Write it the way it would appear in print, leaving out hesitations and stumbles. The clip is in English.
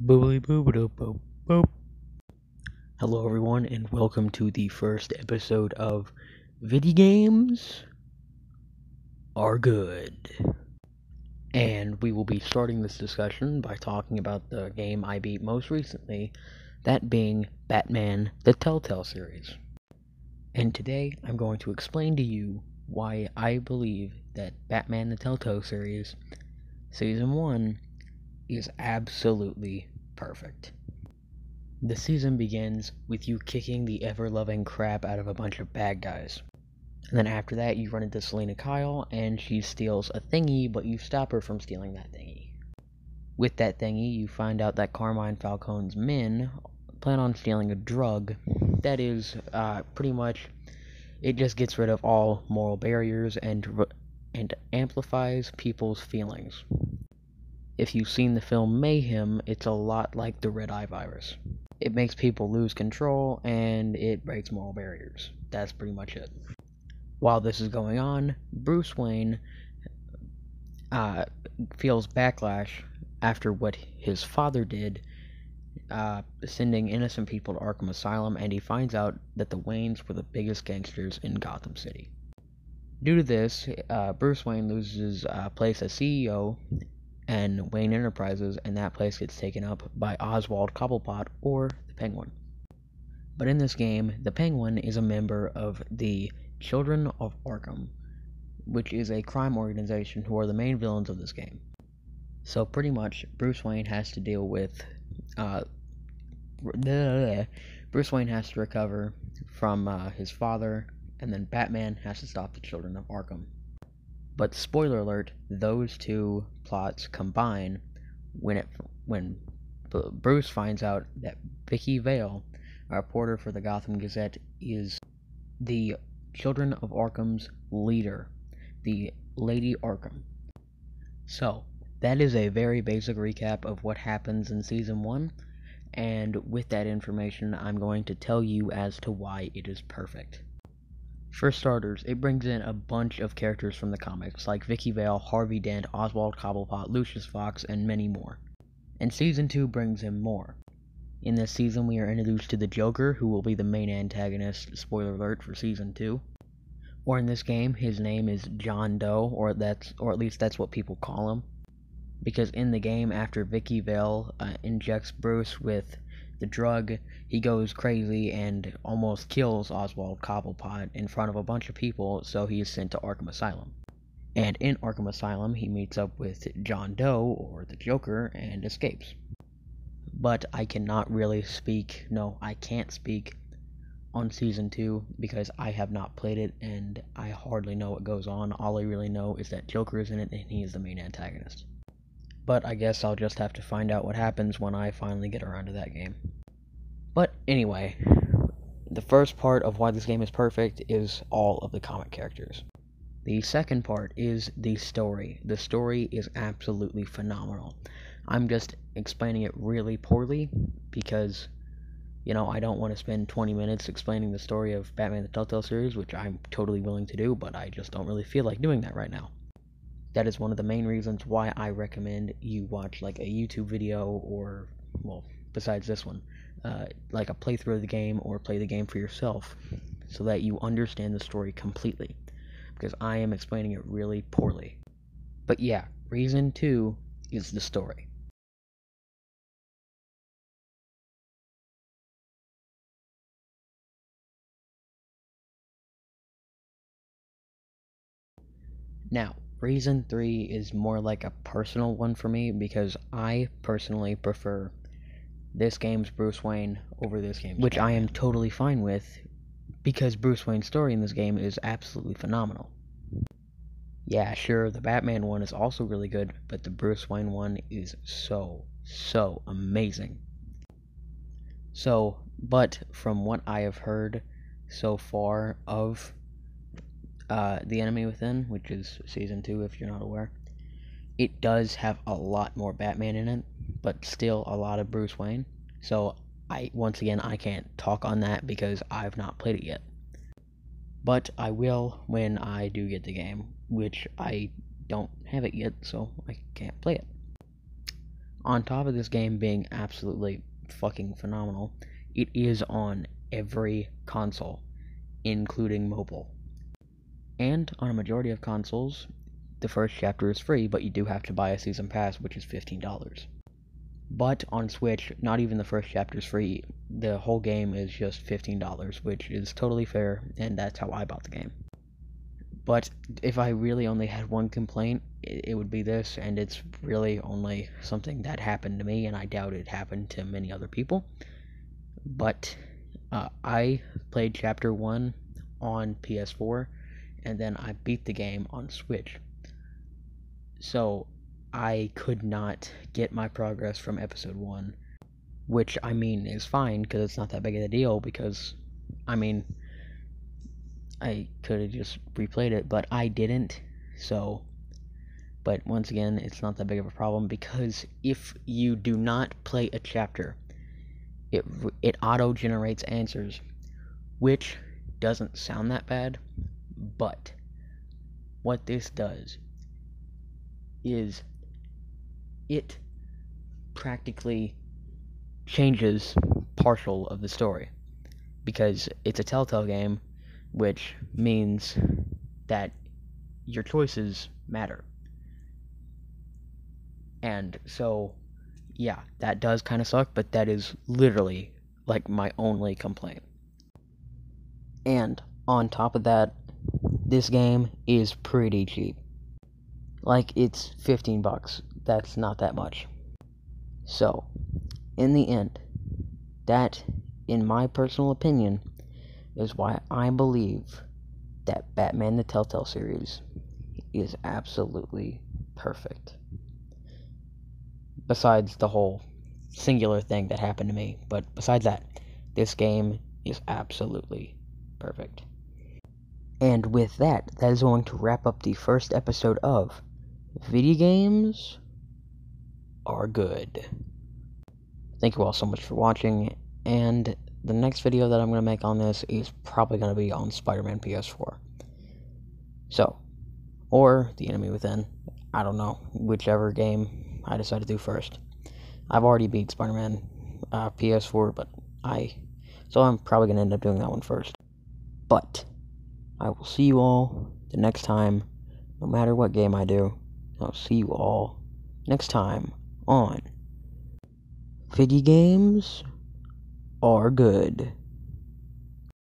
Boobly boop boop boop boop. Hello everyone and welcome to the first episode of Video Games Are Good. And we will be starting this discussion by talking about the game I beat most recently, that being Batman the Telltale series. And today I'm going to explain to you why I believe that Batman the Telltale series Season 1 is absolutely perfect. The season begins with you kicking the ever-loving crap out of a bunch of bad guys. And then after that, you run into Selena Kyle, and she steals a thingy, but you stop her from stealing that thingy. With that thingy, you find out that Carmine Falcone's men plan on stealing a drug that is, pretty much, it just gets rid of all moral barriers and amplifies people's feelings. If you've seen the film Mayhem, it's a lot like the Red Eye virus. It makes people lose control, and it breaks moral barriers. That's pretty much it. While this is going on, Bruce Wayne feels backlash after what his father did, sending innocent people to Arkham Asylum, and he finds out that the Waynes were the biggest gangsters in Gotham City. Due to this, Bruce Wayne loses place as CEO and Wayne Enterprises, and that place gets taken up by Oswald Cobblepot, or the Penguin. But in this game, the Penguin is a member of the Children of Arkham, which is a crime organization who are the main villains of this game. So pretty much, Bruce Wayne has to deal with, Bruce Wayne has to recover from his father, and then Batman has to stop the Children of Arkham. But spoiler alert, those two plots combine when Bruce finds out that Vicky Vale, a reporter for the Gotham Gazette, is the Children of Arkham's leader, the Lady Arkham. So, that is a very basic recap of what happens in Season 1, and with that information, I'm going to tell you as to why it is perfect. For starters, it brings in a bunch of characters from the comics, like Vicky Vale, Harvey Dent, Oswald Cobblepot, Lucius Fox, and many more. And Season 2 brings in more. In this season, we are introduced to the Joker, who will be the main antagonist, spoiler alert, for Season 2. Or in this game, his name is John Doe, or at least that's what people call him. Because in the game, after Vicky Vale injects Bruce with the drug, he goes crazy and almost kills Oswald Cobblepot in front of a bunch of people, so he is sent to Arkham Asylum. And in Arkham Asylum, he meets up with John Doe, or the Joker, and escapes. But I can't speak on Season 2 because I have not played it and I hardly know what goes on. All I really know is that Joker is in it and he is the main antagonist. But I guess I'll just have to find out what happens when I finally get around to that game. But anyway, the first part of why this game is perfect is all of the comic characters. The second part is the story. The story is absolutely phenomenal. I'm just explaining it really poorly because, I don't want to spend 20 minutes explaining the story of Batman the Telltale series, which I'm totally willing to do, but I just don't really feel like doing that right now. That is one of the main reasons why I recommend you watch like a YouTube video or, besides this one, like a playthrough of the game or play the game for yourself so that you understand the story completely, because I am explaining it really poorly. But yeah, reason 2 is the story. Now, reason 3 is more like a personal one for me because I personally prefer this game's Bruce Wayne over this game's which Batman. I am totally fine with because Bruce Wayne's story in this game is absolutely phenomenal. Yeah, sure, the Batman one is also really good, but the Bruce Wayne one is so amazing. But from what I have heard so far of The Enemy Within, which is Season 2 if you're not aware, it does have a lot more Batman in it, but still a lot of Bruce Wayne. So, I can't talk on that because I've not played it yet. But I will when I do get the game, which I don't have it yet, so I can't play it. on top of this game being absolutely fucking phenomenal, it is on every console, including mobile. And on a majority of consoles, the first chapter is free, but you do have to buy a season pass, which is $15. But on Switch, not even the first chapter is free. The whole game is just $15, which is totally fair, and that's how I bought the game. But if I really only had one complaint, it would be this, and it's really only something that happened to me, and I doubt it happened to many other people. But I played Chapter 1 on PS4, and then I beat the game on Switch. So I could not get my progress from Episode 1, which, I mean, is fine, because it's not that big of a deal, because, I mean, I could have just replayed it, but I didn't, so, but once again, it's not that big of a problem, because if you do not play a chapter, it auto-generates answers, which doesn't sound that bad, but what this does is it practically changes partial of the story, because it's a Telltale game, which means that your choices matter. And so, yeah, that does kind of suck, but that is literally, like, my only complaint. And on top of that, this game is pretty cheap. Like, it's $15. That's not that much. So, in the end, that, in my personal opinion, is why I believe that Batman the Telltale series is absolutely perfect. Besides the whole singular thing that happened to me, but besides that, this game is absolutely perfect. And with that, that is going to wrap up the first episode of Video Games Are Good. Thank you all so much for watching, and the next video that I'm going to make on this is probably going to be on Spider-Man PS4. So, or The Enemy Within. I don't know, whichever game I decide to do first. I've already beat Spider-Man PS4, so I'm probably going to end up doing that one first. But I will see you all the next time, no matter what game I do. I'll see you all next time on Video Games Are Good.